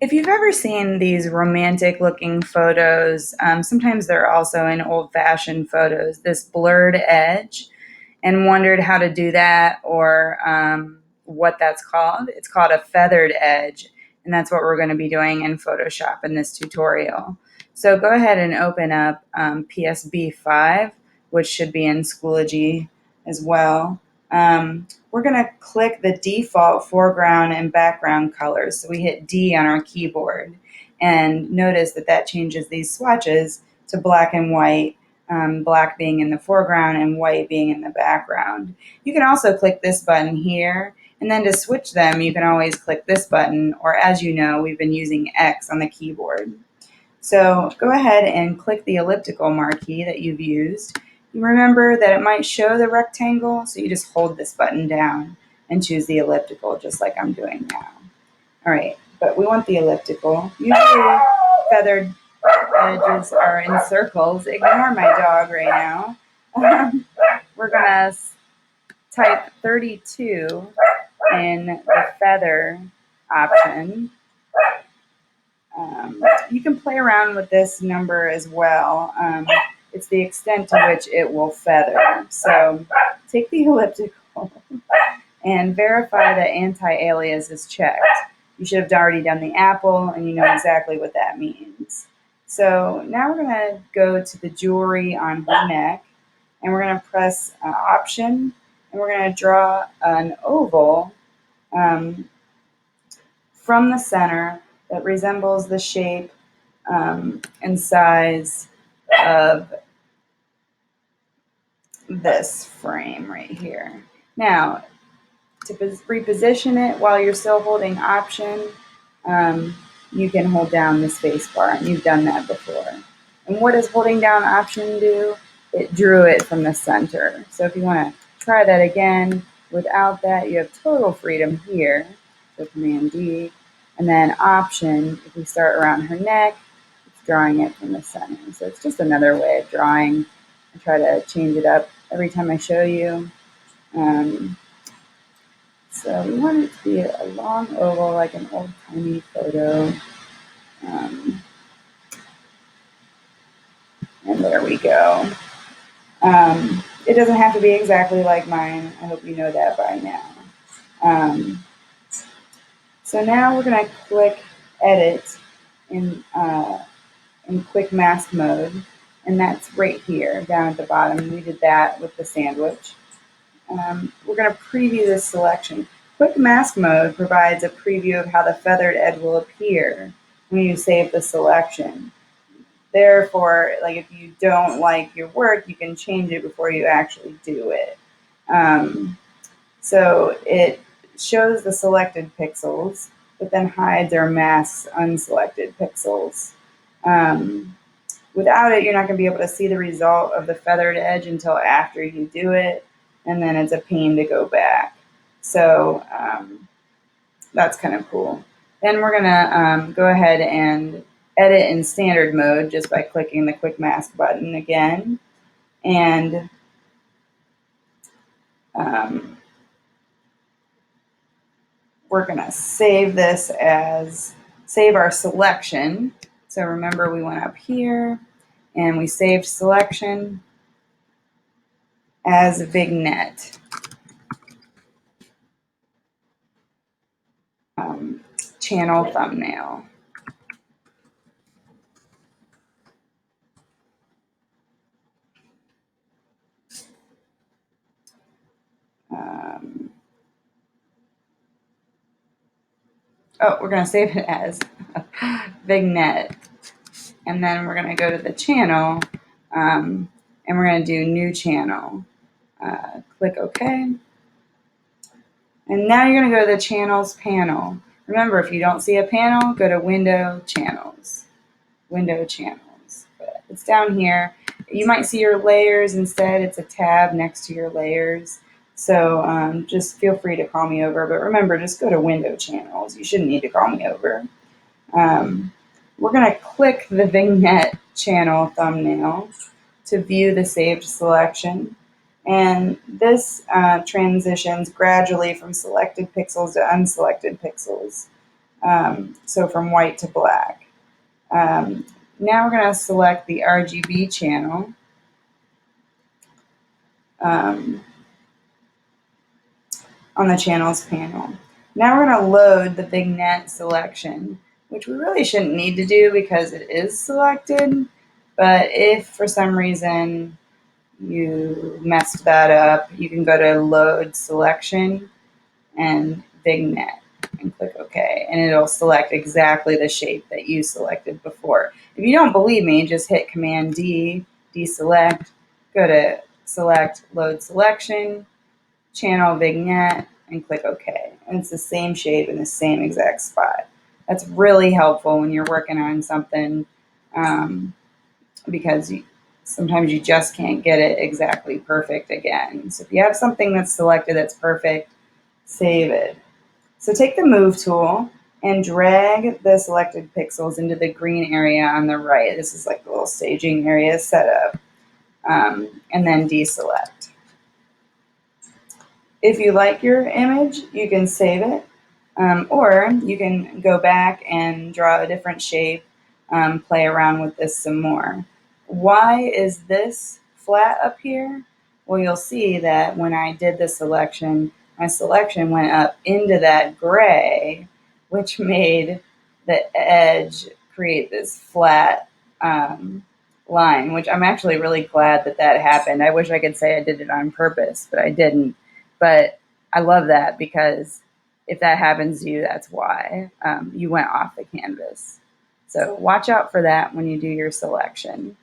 If you've ever seen these romantic looking photos, sometimes they're also in old fashioned photos, this blurred edge, and wondered how to do that or what that's called. It's called a feathered edge, and that's what we're going to be doing in Photoshop in this tutorial. So go ahead and open up PSB 5, which should be in Schoology as well. We're going to click the default foreground and background colors. So we hit D on our keyboard, and notice that that changes these swatches to black and white, black being in the foreground and white being in the background. You can also click this button here, and then to switch them, you can always click this button, or as you know, we've been using X on the keyboard. So go ahead and click the elliptical marquee that you've used. You remember that it might show the rectangle, so you just hold this button down and choose the elliptical, just like I'm doing now. All right, but we want the elliptical. Usually feathered edges are in circles. Ignore my dog right now. We're gonna type 32 in the feather option. You can play around with this number as well. It's the extent to which it will feather. So take the elliptical and verify that anti-alias is checked. You should have already done the apple, and you know exactly what that means. So now we're going to go to the jewelry on her neck, and we're going to press Option, and we're going to draw an oval from the center that resembles the shape and size of this frame right here. Now, to reposition it while you're still holding Option, you can hold down the space bar, and you've done that before. And what does holding down Option do? It drew it from the center. So if you want to try that again without that, you have total freedom here. So Command D, and then Option, if we start around her neck, it's drawing it from the center. So it's just another way of drawing. I try to change it up every time I show you. So we want it to be a long oval, like an old-timey photo. And there we go. It doesn't have to be exactly like mine. I hope you know that by now. So now we're going to click Edit in Quick Mask mode, and that's right here, down at the bottom. We did that with the sandwich. We're going to preview this selection. Quick Mask mode provides a preview of how the feathered edge will appear when you save the selection. Therefore, like if you don't like your work, you can change it before you actually do it. So it shows the selected pixels, but then hides or masks unselected pixels. Without it, you're not going to be able to see the result of the feathered edge until after you do it, and then it's a pain to go back. So that's kind of cool. Then we're going to go ahead and edit in standard mode just by clicking the Quick Mask button again. And we're going to save this as, save our selection. So remember, we went up here and we saved selection as vignette. Channel thumbnail. We're going to save it as vignette. And then we're going to go to the channel, and we're going to do new channel. Click OK. And now you're going to go to the channels panel. Remember, if you don't see a panel, go to Window, Channels. Window, Channels. But it's down here. You might see your layers instead. It's a tab next to your layers. So just feel free to call me over. But remember, just go to Window, Channels. You shouldn't need to call me over. We're going to click the vignette channel thumbnail to view the saved selection. And this transitions gradually from selected pixels to unselected pixels. So from white to black. Now we're going to select the RGB channel. Um, on the channels panel. Now we're going to load the vignette selection, which we really shouldn't need to do because it is selected. But if for some reason you messed that up, you can go to load selection and vignette and click OK. And it'll select exactly the shape that you selected before. If you don't believe me, just hit Command D, deselect, go to select load selection, channel vignette, and click OK. And it's the same shape in the same exact spot. That's really helpful when you're working on something because sometimes you just can't get it exactly perfect again. So if you have something that's selected that's perfect, save it. So take the Move tool and drag the selected pixels into the green area on the right. This is like the little staging area setup. And then deselect. If you like your image, you can save it, or you can go back and draw a different shape, play around with this some more. Why is this flat up here? Well, you'll see that when I did the selection, my selection went up into that gray, which made the edge create this flat line, which I'm actually really glad that that happened. I wish I could say I did it on purpose, but I didn't. But I love that because if that happens to you, that's why you went off the canvas. So watch out for that when you do your selection.